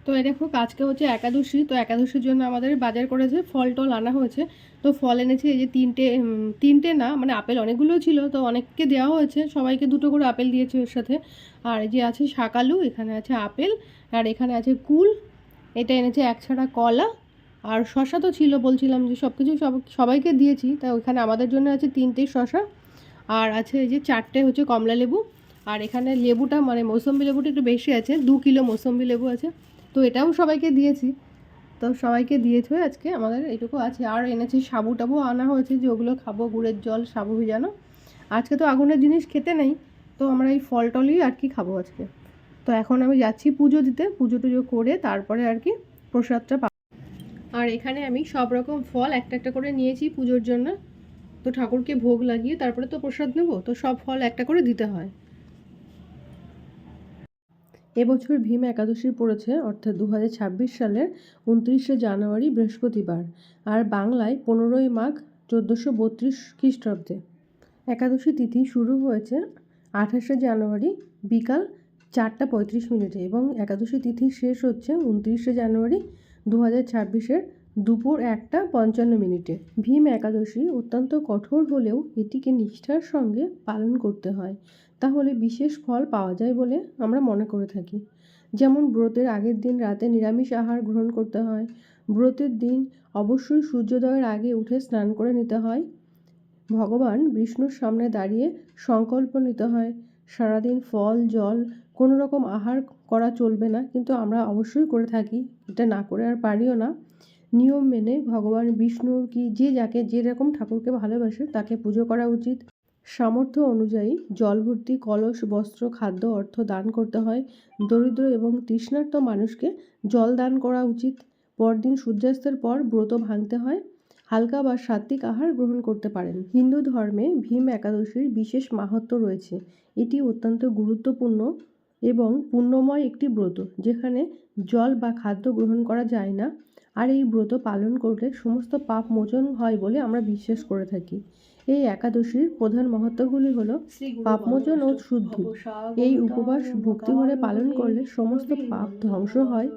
তো এই দেখো আজকে হচ্ছে একাদশী, তো একাদশীর জন্য আমাদের বাজার করেছে, ফল টল আনা হয়েছে। তো ফল এনেছে এই যে তিনটে না মানে আপেল অনেকগুলো ছিল, তো অনেককে দেওয়া হয়েছে, সবাইকে দুটো করে আপেল দিয়েছে ওর সাথে। আর এই যে আছে শাকালু, এখানে আছে আপেল, আর এখানে আছে কুল, এটা এনেছে একছড়া কলা, আর শশা তো ছিল, বলছিলাম যে সব কিছু সবাইকে দিয়েছি। তা ওইখানে আমাদের জন্য আছে 3টে শশা, আর আছে এই যে 4টে হচ্ছে কমলা লেবু, আর এখানে লেবুটা মানে মৌসম্বি লেবুটা একটু বেশি আছে, 2 কিলো মৌসম্বি লেবু আছে। তো এটাও সবাইকে দিয়েছি। তো সবাইকে দিয়েছে আজকে, আমাদের এইটুকু আছে। আর এনেছি সাবু টাবু আনা হয়েছে, যে ওগুলো খাবো, গুড়ের জল, সাবু ভিজানো। আজকে তো আগুনের জিনিস খেতে নেই, তো আমরা এই ফল টলই আর কি খাবো আজকে। তো এখন আমি যাচ্ছি পুজো দিতে, পুজো টুজো করে তারপরে আর কি প্রসাদটা পাবো। আর এখানে আমি সব রকম ফল একটা একটা করে নিয়েছি পুজোর জন্য। তো ঠাকুরকে ভোগ লাগিয়ে তারপরে তো প্রসাদ নেবো, তো সব ফল একটা করে দিতে হয়। এবছর ভীম একাদশী পড়েছে, অর্থাৎ 2026 সালের 29শে জানুয়ারি বৃহস্পতিবার, আর বাংলায় 15ই মাঘ 1432 খ্রিস্টাব্দে। একাদশী তিথি শুরু হয়েছে 28শে জানুয়ারি বিকাল 4:35 এবং একাদশী তিথি শেষ হচ্ছে 29শে জানুয়ারি 2026-এর দুপুর 1:55। ভীম একাদশী অত্যন্ত কঠোর হলেও এটিকে নিষ্ঠার সঙ্গে পালন করতে হয়, তাহলে বিশেষ ফল পাওয়া যায় বলে আমরা মনে করে থাকি। যেমন ব্রতের আগের দিন রাতে নিরামিষ আহার গ্রহণ করতে হয়, ব্রতের দিন অবশ্যই সূর্যোদয়ের আগে উঠে স্নান করে নিতে হয়, ভগবান বিষ্ণুর সামনে দাঁড়িয়ে সংকল্প নিতে হয়, সারাদিন ফল জল কোনো রকম আহার করা চলবে না, কিন্তু আমরা অবশ্যই করে থাকি, এটা না করে আর পারিও না। নিয়ম মেনে ভগবান বিষ্ণুর কি যে যাকে যেরকম ঠাকুরকে ভালোবাসে তাকে পুজো করা উচিত। সামর্থ্য অনুযায়ী জল ভর্তি কলস, বস্ত্র, খাদ্য, অর্থ দান করতে হয়। দরিদ্র এবং তৃষ্ণার্ত মানুষকে জল দান করা উচিত। পরদিন সূর্যাস্তের পর ব্রত ভাঙতে হয়। হালকা বা সাত্ত্বিক আহার গ্রহণ করতে পারেন। হিন্দু ধর্মে ভীম একাদশীর বিশেষ মাহাত্ম্য রয়েছে। এটি অত্যন্ত গুরুত্বপূর্ণ এবং পুণ্যময় একটি ব্রত, যেখানে জল বা খাদ্য গ্রহণ করা যায় না, আর এই ব্রত পালন করলে সমস্ত পাপ মোচন হয় বলে আমরা বিশ্বাস করে থাকি। এই একাদশীর প্রধান মহত্বগুলি হল পাপমোচন ও শুদ্ধি। এই উপবাস ভক্তিভরে পালন করলে সমস্ত পাপ ধ্বংস হয়,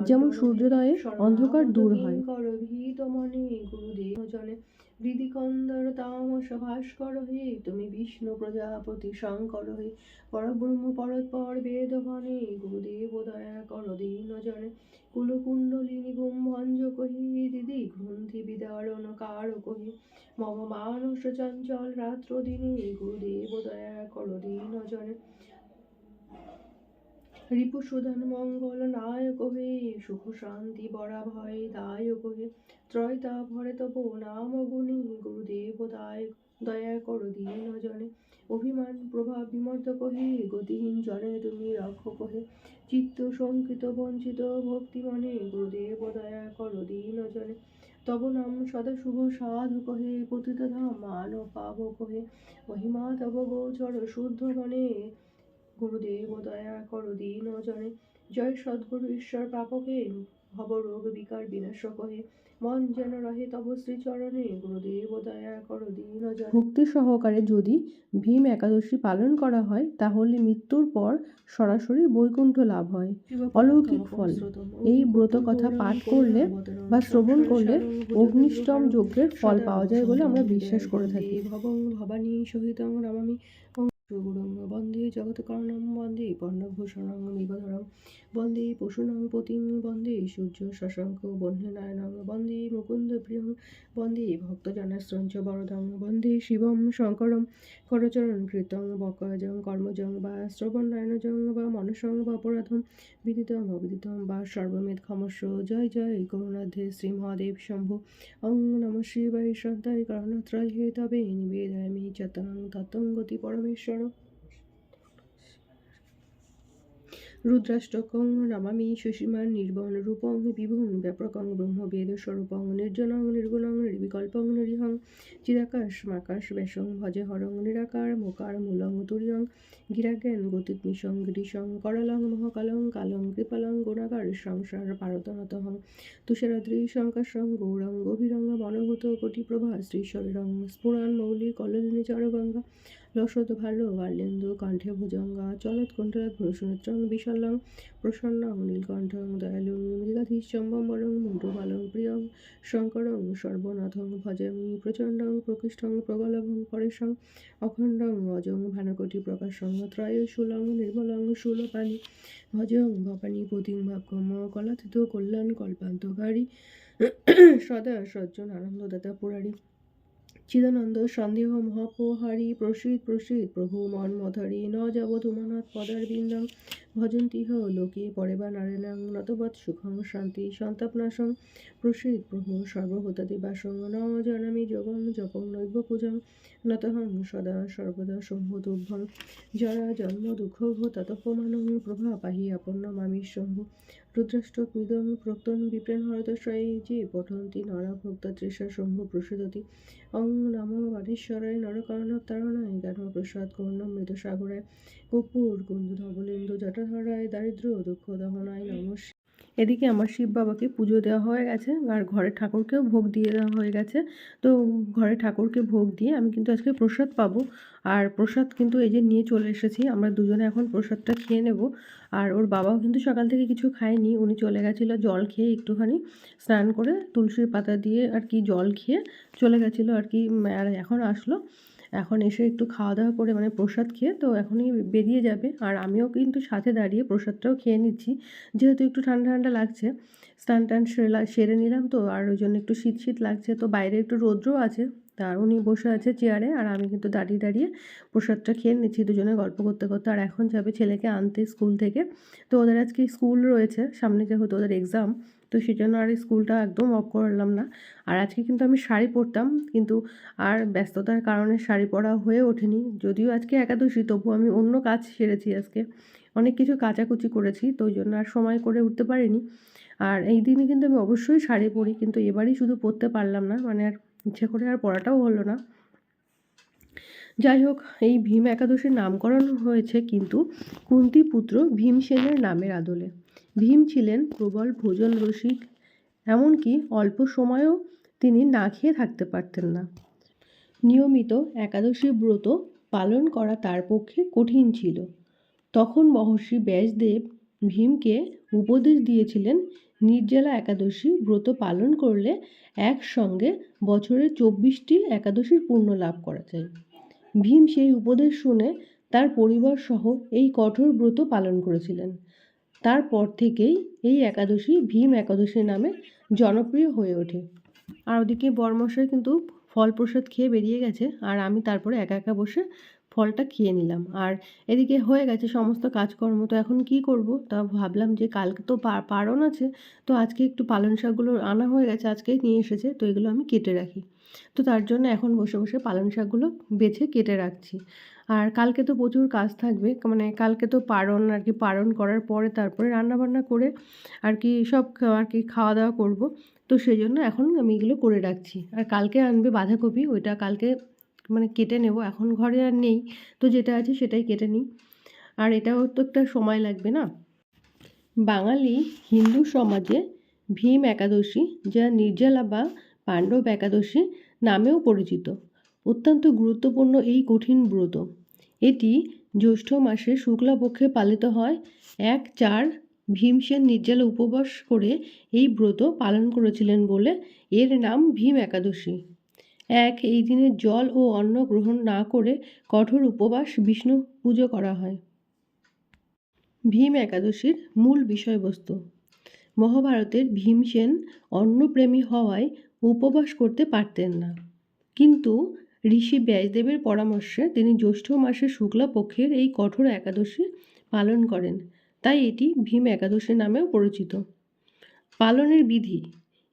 যেমন সূর্যোদয়ে অন্ধকার দূর হয়। হৃদি কন্দর তামস ভাস্কর হে, তুমি বিষ্ণু প্রজাপতি শঙ্কর হে, পরব্রহ্ম পরৎপর বেদবনে, গুরুদেব দয়া কর দীন জনে, কুলকুণ্ডলিনী গুম্ভঞ্জ কহি, দিদি গ্রন্থি বিদারণ কারক হে, মম মানস চঞ্চল রাত্র দিনে, গুরুদেব দয়া কর দীন জনে, রিপুসুধন মঙ্গল নায়ক হে, সুখ শান্তি বরা ভয় দায়ক হে, ত্রয়তা ভরে তপ নাম গুণী, গুরুদেব দয়া কর দীন জনে, অভিমান প্রভাব বিমর্দক হে, গতিহীন জনে তুমি রক্ষক হে, চিত্ত শঙ্কিত বঞ্চিত ভক্তি মনে, গুরুদেব দয়া কর দীন জনে, তব নাম সদা শুভ সাধক হে, পতিত ধাম মানব পাবক হে, মহিমা তব গোচর শুদ্ধ মনে, গুরুদেব দয়া কর দীন জনে, জয় সদ্গুরু ঈশ্বর পাপকে, ভব রোগ বিকার বিনাশক হে, মন যেন রহে তব শ্রীচরণে, গুরুদেব দয়া কর দীন জনে। ভক্তি সহকারে যদি ভীম একাদশী পালন করা হয়, তাহলে মৃত্যুর পর সরাসরি বৈকুণ্ঠ লাভ হয়, অলৌকিক ফল। এই ব্রত কথা পাঠ করলে বা শ্রবণ করলে অগ্নিষ্টম যজ্ঞের ফল পাওয়া যায় বলে আমরা বিশ্বাস করে থাকি। ভবং ভবানী সহিতং নমামি গুরুং বন্দে জগৎকর্ণং, বন্দে পর্ণভূষণং মৃগধরং, বন্দে পশুনাং পতিং, বন্দে সূর্য শশাঙ্ক বহ্নিনয়নং, বন্দে মুকুন্দ প্রিয়ং, বন্দে ভক্তজনাশ্রঞ্চ বরদং, বন্দে শিবম শঙ্করম, করচরণ কৃতং বকজং কর্মজং বা শ্রবণনয়নজং বা মনসং বা অপরাধম, বিদিতম অবিদিতম বা সর্বমেধ ক্ষমস্ব। জয় জয় করুণাধে শ্রী মহাদেব শম্ভু। ওং নমঃ শিবায় শ্রদ্ধায় কারণত্রয় হে, তবে নিবেদয়ামি চতনং তত্ত্বং গতি পরমেশ্বর। রুদ্রাষ্টকং নমামি সুষিমাং নির্বণ রূপং বিভুং ব্যাপকং ব্রহ্মবেদ স্বরূপং, নির্জনং নির্গুণং নির্বিকল্পং নিরীহং, চিদাকাশ মাকাশ ব্যাসং ভজে হরং, নিরাকার মোকার মূলং তুর্যং, গিরাজ্ঞান গতিত্মিশং গিরিশং, করলং মহাকালং কালং কৃপালং, গুণাগার সংসার পারতনতহং, তুষারাদ্রি শঙ্কাশং গৌরং গভীরং, মনোভূত কোটিপ্রভা শ্রীশরীরং, স্ফুরান মৌলি কললিনী চরগঙ্গা, লসৎ-ভালো বালেন্দু কণ্ঠে ভুজঙ্গা চলৎকুণ্ঠলদ্ভূষণনেত্রং বিশালং প্রসন্নং নীলকণ্ঠং দয়ালুং মৃগাধীশম্বরং মুণ্ডবালং প্রিয়ং শঙ্করং সর্বনাথং ভজামি প্রচণ্ডং প্রকৃষ্টং প্রগলভং পরেশং অখণ্ডং অজং ভানুকোটি প্রকাশং ত্রয়শূলং নির্মলং শূলপাণি ভজং ভবানী পতিং ভাগ্যম কলাতীত কল্যাণ কল্পান্তকারী সদা সজ্জন আনন্দদাতা পুরারি চিদানন্দ সন্দেহ মহাপোহারি প্রসীদ প্রসীদ প্রভু মন্মথরি ন যাবধুমানাৎ পদারবিন্দং ভজন্তিহ লোকে পরেবা নারায়ণং নতবৎ সুখং শান্তি সন্তাপনাশং প্রসীদ প্রভু সর্বভূতাদিবাসং ন জানামি যোগং জপং নৈব পূজং নতহং সদা সর্বদা শম্ভুতুভ্যং জরা জন্ম দুঃখ ততপমানং প্রভা পাহি আপন্ন মামি শম্ভু রুদ্রাষ্টকমিদং প্রক্তং বিপ্রেণ হরদশয়ে যে পঠন্তি নরা ভক্তা তৃষা শম্ভু প্রসিদতি অং নমো বাণীশ্বরায় নরকর্ণতারণায় জ্ঞানপ্রসাদ কর্ণমৃতসাগরায় কর্পূর কুন্দু ধবলেন্দু জটাধরায় দারিদ্র দুঃখ দহনায় নমঃ। এদিকে আমার শিব বাবাকে পুজো দেওয়া হয়ে গেছে আর ঘরে ঠাকুরকেও ভোগ দিয়ে দেওয়া হয়ে গেছে। তো ঘরে ঠাকুরকে ভোগ দিয়ে আমি কিন্তু আজকে প্রসাদ পাবো। আর প্রসাদ কিন্তু এই যে নিয়ে চলে এসেছি, আমরা দুজনে এখন প্রসাদটা খেয়ে নেব। আর ওর বাবাও কিন্তু সকাল থেকে কিছু খায়নি, উনি চলে গেছিলো জল খেয়ে একটুখানি স্নান করে তুলসীর পাতা দিয়ে আর কি জল খেয়ে চলে গেছিলো আর কি। আর এখন আসলো, এখন এসে একটু খাওয়া দাওয়া করে মানে প্রসাদ খেয়ে তো এখনই বেরিয়ে যাবে। আর আমিও কিন্তু সাথে দাঁড়িয়ে প্রসাদটাও খেয়ে নিচ্ছি, যেহেতু একটু ঠান্ডা ঠান্ডা লাগছে। স্নান টান সেরে নিলাম তো, আর ওই জন্য একটু শীত শীত লাগছে। তো বাইরে একটু রৌদ্রও আছে, আর উনি বসে আছে চেয়ারে, আর আমি কিন্তু দাঁড়িয়ে দাঁড়িয়ে প্রসাদটা খেয়ে নিচ্ছি দুজনে গল্প করতে করতে। আর এখন যাবে ছেলেকে আনতে স্কুল থেকে। তো ওদের আজকে স্কুল রয়েছে সামনে, যেহেতু ওদের এক্সাম, তো সেই জন্য আর স্কুলটা একদম অফ করলাম না। আর আজকে কিন্তু আমি শাড়ি পরতাম, কিন্তু আর ব্যস্ততার কারণে শাড়ি পরা হয়ে ওঠেনি। যদিও আজকে একাদশী, তবু আমি অন্য কাজ সেরেছি আজকে, অনেক কিছু কাচাকুচি করেছি, তো ওই জন্য আর সময় করে উঠতে পারিনি। আর এই দিনে কিন্তু আমি অবশ্যই শাড়ি পরি, কিন্তু এবারই শুধু পরতে পারলাম না, মানে আর ইচ্ছে করে আর পরাটাও হলো না। যাই হোক, এই ভীম একাদশীর নামকরণ হয়েছে কিন্তু কুন্তিপুত্র ভীমসেনের নামের আদলে। ভীম ছিলেন প্রবল ভোজন রসিক, এমনকি অল্প সময়েও তিনি না খেয়ে থাকতে পারতেন না। নিয়মিত একাদশী ব্রত পালন করা তার পক্ষে কঠিন ছিল। তখন মহর্ষি ব্যাসদেব ভীমকে উপদেশ দিয়েছিলেন, নির্জলা একাদশী ব্রত পালন করলে একসঙ্গে বছরে 24টি একাদশীর পুণ্য লাভ করা যায়। ভীম সেই উপদেশ শুনে তার পরিবার সহ এই কঠোর ব্রত পালন করেছিলেন। তারপর থেকেই এই একাদশী ভীম একাদশী নামে জনপ্রিয় হয়ে ওঠে। আর ওদিকে বরমশাই কিন্তু ফল প্রসাদ খেয়ে বেরিয়ে গেছে, আর আমি তারপরে একা একা বসে ফলটা খেয়ে নিলাম। আর এদিকে হয়ে গেছে সমস্ত কাজকর্ম, তো এখন কি করব, তা ভাবলাম যে কালকে তো পারণ আছে, তো আজকে একটু পালং শাকগুলো আনা হয়ে গেছে, আজকেই নিয়ে এসেছে, তো এগুলো আমি কেটে রাখি। তো তার জন্য এখন বসে বসে পালং শাকগুলো বেছে কেটে রাখছি। আর কালকে তো প্রচুর কাজ থাকবে, মানে কালকে তো পারণ আর কি, পারণ করার পরে তারপরে রান্নাবান্না করে আর কি সব আর কি খাওয়া দাওয়া করব। তো সেই জন্য এখন আমি এগুলো করে রাখছি। আর কালকে আনবে বাঁধাকপি, ওইটা কালকে মানে কেটে নেব, এখন ঘরে আর নেই, তো যেটা আছে সেটাই কেটে নিই। আর এটাও তো একটা সময় লাগবে না। বাঙালি হিন্দু সমাজে ভীম একাদশী, যা নির্জলা বা পাণ্ডব একাদশী নামেও পরিচিত, অত্যন্ত গুরুত্বপূর্ণ এই কঠিন ব্রত। এটি জ্যৈষ্ঠ মাসে শুক্লাপক্ষে পালিত হয়। 1/4 ভীমসেন নির্জলা উপবাস করে এই ব্রত পালন করেছিলেন বলে এর নাম ভীম একাদশী। এই দিনে জল ও অন্ন গ্রহণ না করে কঠোর উপবাস বিষ্ণু পুজো করা হয়। ভীম একাদশীর মূল বিষয়বস্তু। মহাভারতের ভীমসেন অন্নপ্রেমী হওয়ায় উপবাস করতে পারতেন না, কিন্তু ঋষি ব্যাসদেবের পরামর্শে তিনি জ্যৈষ্ঠ মাসের শুক্লাপক্ষের এই কঠোর একাদশী পালন করেন, তাই এটি ভীম একাদশী নামেও পরিচিত। পালনের বিধি।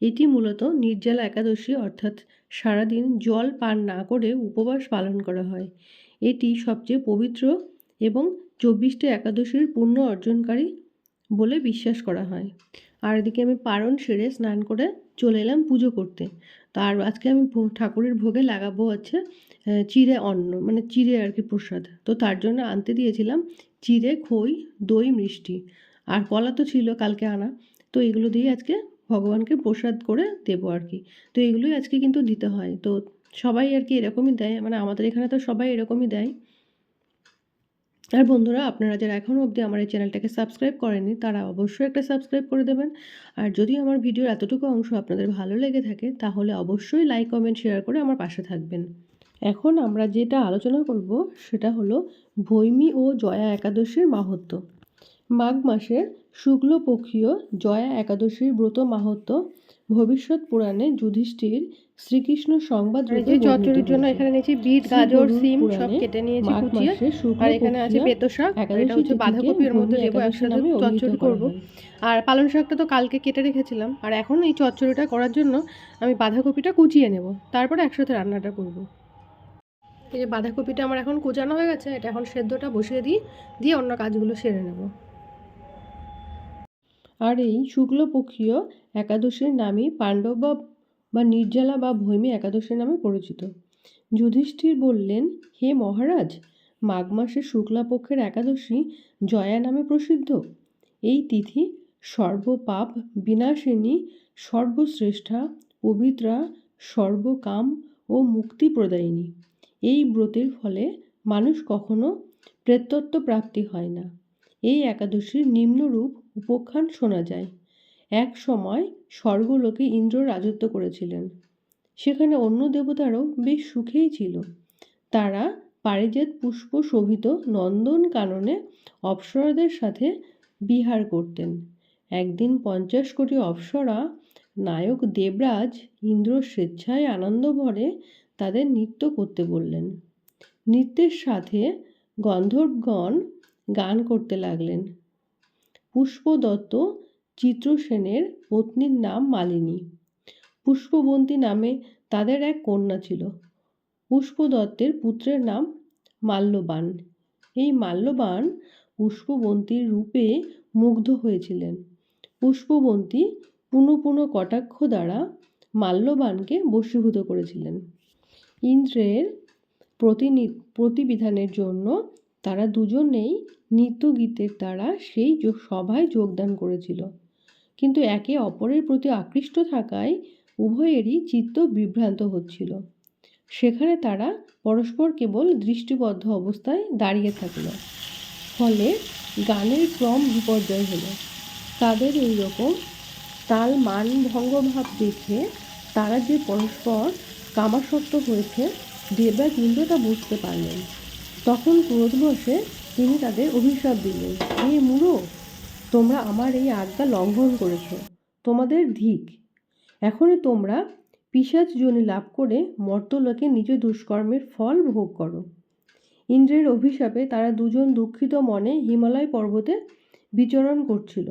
এটি মূলত নির্জলা একাদশী, অর্থাৎ সারাদিন জল পান না করে উপবাস পালন করা হয়। এটি সবচেয়ে পবিত্র এবং 24টি একাদশীর পুণ্য অর্জনকারী বলে বিশ্বাস করা হয়। আর এদিকে আমি পারণ সেরে স্নান করে চলে এলাম পুজো করতে। তার আজকে আমি ঠাকুরের ভোগে লাগাবো হচ্ছে চিঁড়ে অন্ন, মানে চিঁড়ে আর কি প্রসাদ। তো তার জন্য আনতে দিয়েছিলাম চিঁড়ে, খই, দই, মিষ্টি, আর কলা তো ছিল কালকে আনা। তো এগুলো দিয়ে আজকে ভগবানকে প্রসাদ করে দেবো আর কি। তো এগুলোই আজকে কিন্তু দিতে হয়। তো সবাই আর কি এরকমই দেয়, মানে আমাদের এখানে তো সবাই এরকমই দেয়। আর বন্ধুরা, আপনারা যারা এখনও অবধি আমার এই চ্যানেলটাকে সাবস্ক্রাইব করেননি তারা অবশ্যই একটা সাবস্ক্রাইব করে দেবেন। আর যদি আমার ভিডিওর এতটুকু অংশ আপনাদের ভালো লেগে থাকে তাহলে অবশ্যই লাইক, কমেন্ট, শেয়ার করে আমার পাশে থাকবেন। এখন আমরা যেটা আলোচনা করব সেটা হলো ভৈমী ও জয়া একাদশীর মাহাত্ম্য। মাঘ মাসের শুক্লপক্ষীয় জয়া একাদশীর ব্রত মাহাত্ম্য ভবিষ্যৎ পুরাণে যুধিষ্ঠির শ্রীকৃষ্ণ সংবাদ রূপে চচ্চড়ির জন্য এখানে নিয়েছি বিট, গাজর, সিম সব কেটে নিয়েছি কুচিয়ে। আর এখানে আছে বেতো শাক, এটা হচ্ছে বাঁধাকপি, এর মধ্যে দেবো একসাথে চচ্চড়ি করব। আর পালং শাকটা তো কালকে কেটে রেখেছিলাম। আর এখন এই চচ্চড়িটা করার জন্য আমি বাঁধাকপিটা কুচিয়ে নেব, তারপরে একসাথে রান্নাটা করব। এই যে বাঁধাকপিটা আমার এখন কুচানো হয়ে গেছে, এটা এখন সেদ্ধটা বসিয়ে দিয়ে অন্য কাজগুলো সেরে নেব। আর এই শুক্লপক্ষীয় একাদশীর নামই পাণ্ডব বা নির্জলা বা ভৈমী একাদশী নামে পরিচিত। যুধিষ্ঠির বললেন, হে মহারাজ, মাঘ মাসের শুক্লাপক্ষের একাদশী জয়া নামে প্রসিদ্ধ। এই তিথি সর্বপাপ বিনাশিনী, সর্বশ্রেষ্ঠা, পবিত্রা, সর্বকাম ও মুক্তি প্রদায়িনী। এই ব্রতের ফলে মানুষ কখনো প্রেতত্ব প্রাপ্তি হয় না। এই একাদশীর নিম্নরূপ উপাখ্যান শোনা যায়। এক সময় স্বর্গলোকে ইন্দ্র রাজত্ব করেছিলেন। সেখানে অন্য দেবতারাও বেশ সুখেই ছিল। তারা পারিজাত পুষ্প শোভিত নন্দন কাননে অপ্সরাদের সাথে বিহার করতেন। একদিন 50 কোটি অপ্সরা নায়ক দেবরাজ ইন্দ্র স্বেচ্ছায় আনন্দভরে তাদের নৃত্য করতে বললেন। নৃত্যের সাথে গন্ধর্বগণ গান করতে লাগলেন। পুষ্পদত্ত চিত্রসেনের পত্নীর নাম মালিনী। পুষ্পবন্তী নামে তাদের এক কন্যা ছিল। পুষ্পদত্তের পুত্রের নাম মাল্যবান। এই মাল্যবান পুষ্পবন্তীর রূপে মুগ্ধ হয়েছিলেন। পুষ্পবন্তী পুনঃ পুনঃ কটাক্ষ দ্বারা মাল্যবানকে বশীভূত করেছিলেন। ইন্দ্রের প্রতিবিধানের জন্য তারা দুজনেই নৃত্যগীতের দ্বারা সেই সভায় যোগদান করেছিল। কিন্তু একে অপরের প্রতি আকৃষ্ট থাকায় উভয়েরই চিত্ত বিভ্রান্ত হচ্ছিল। সেখানে তারা পরস্পর কেবল দৃষ্টিবদ্ধ অবস্থায় দাঁড়িয়ে থাকল। ফলে গানের ক্রম বিপর্যয় হলো। তাদের এই রকম তাল মান ভঙ্গভাব দেখে তারা যে পরস্পর কামাসক্ত হয়েছে দেবরাজ ইন্দ্র তা বুঝতে পারলেন। তখন ক্রোধবশে তিনি তাদের অভিশাপ দিলেন, হে মূঢ়, তোমরা আমার এই আজ্ঞা লঙ্ঘন করেছ, তোমাদের ধিক। এখনই তোমরা পিশাচ যোনি লাভ করে মর্ত্যলোকে নিজ দুষ্কর্মের ফল ভোগ করো। ইন্দ্রের অভিশাপে তারা দুজন দুঃখিত মনে হিমালয় পর্বতে বিচরণ করছিল।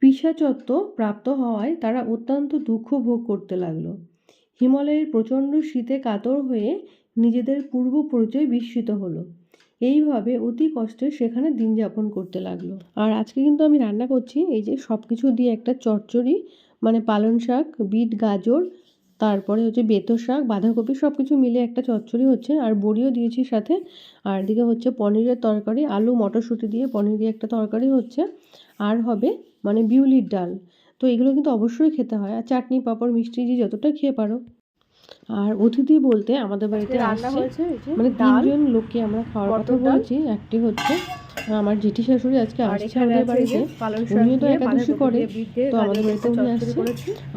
পিশাচত্ব প্রাপ্ত হওয়ায় তারা অত্যন্ত দুঃখ ভোগ করতে লাগলো। হিমালয়ের প্রচণ্ড শীতে কাতর হয়ে নিজেদের পূর্ব পরিচয় বিস্মৃত হলো। এইভাবে অতি কষ্টে সেখানে দিন যাপন করতে লাগলো। আর আজকে কিন্তু আমি রান্না করছি এই যে সব কিছু দিয়ে একটা চচ্চড়ি, মানে পালং শাক, বিট, গাজর, তারপরে হচ্ছে বেতো শাক, বাঁধাকপি সব কিছু মিলে একটা চচ্চড়ি হচ্ছে। আর বড়িও দিয়েছি সাথে। আর এদিকে হচ্ছে পনিরের তরকারি, আলু মটরশুঁটি দিয়ে পনির দিয়ে একটা তরকারি হচ্ছে। আর হবে মানে বিউলির ডাল। তো এগুলো কিন্তু অবশ্যই খেতে হয়। আর চাটনি, পাঁপড়, মিষ্টি যে যতটা খেয়ে পারো। আর অতিথি বলতে আমাদের বাড়িতে আসছে মানে 3 জন লোককে আমরা খাওয়ার কথা বলেছি। একটি হচ্ছে আমার জেঠি শাশুড়ি আজকে আসছে আমাদের বাড়িতে, উনিও তো একাদশী করে, তো আমাদের বাড়িতে উনি আসছে।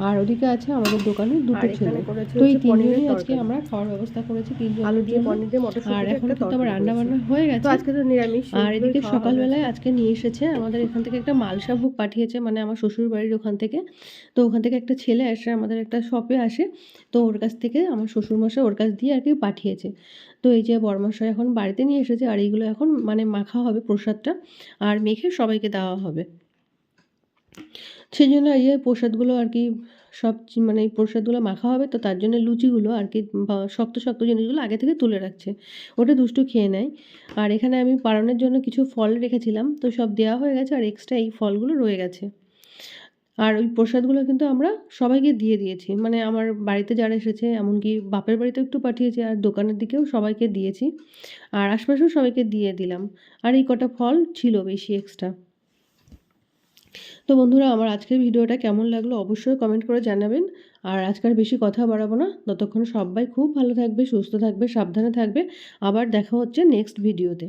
আর ওদিকে আছে আমাদের দোকানে 2টো ছেলে। তো এই 3 জনই আজকে আমরা খাওয়ার ব্যবস্থা করেছি 3 জন। আলু দিয়ে পনির দিয়ে মটরশুঁটি। আর এখন কিন্তু আমার রান্না বান্না হয়ে গেছে, আজকে তো নিরামিষ। আর এদিকে সকালবেলায় আজকে নিয়ে এসেছে আমাদের এখান থেকে একটা মালসা ভোগ পাঠিয়েছে, মানে আমার শ্বশুর বাড়ির ওখান থেকে। তো ওখান থেকে একটা ছেলে আসে, আমাদের একটা শপে আসে, তো ওর কাছ থেকে আমার শ্বশুরমশাই ওর কাছ দিয়ে আর কি পাঠিয়েছে। তো এই যে বড়মশাই এখন বাড়িতে নিয়ে এসেছে, আর এইগুলো এখন মানে মাখা হবে প্রসাদটা, আর মেখে সবাইকে দেওয়া হবে। সেই জন্য এই যে প্রসাদগুলো আর কি সব মানে এই প্রসাদগুলো মাখা হবে, তো তার জন্য লুচিগুলো আর কি শক্ত শক্ত জিনিসগুলো আগে থেকে তুলে রাখছে, ওটা দুষ্টু খেয়ে নেয়। আর এখানে আমি পালনের জন্য কিছু ফল রেখেছিলাম, তো সব দেওয়া হয়ে গেছে, আর এক্সট্রা এই ফলগুলো রয়ে গেছে। আর ওই প্রসাদগুলো কিন্তু আমরা সবাইকে দিয়ে দিয়েছি, মানে আমার বাড়িতে যারা এসেছে, এমনকি বাপের বাড়িতেও একটু পাঠিয়েছি, আর দোকানের দিকেও সবাইকে দিয়েছি, আর আশপাশেও সবাইকে দিয়ে দিলাম। আর এই কটা ফল ছিল বেশি এক্সট্রা। তো বন্ধুরা, আমার আজকের ভিডিওটা কেমন লাগলো অবশ্যই কমেন্ট করে জানাবেন। আর আজকে আর বেশি কথা বাড়াবো না। ততক্ষণ সবাই খুব ভালো থাকবে, সুস্থ থাকবে, সাবধানে থাকবে। আবার দেখা হচ্ছে নেক্সট ভিডিওতে।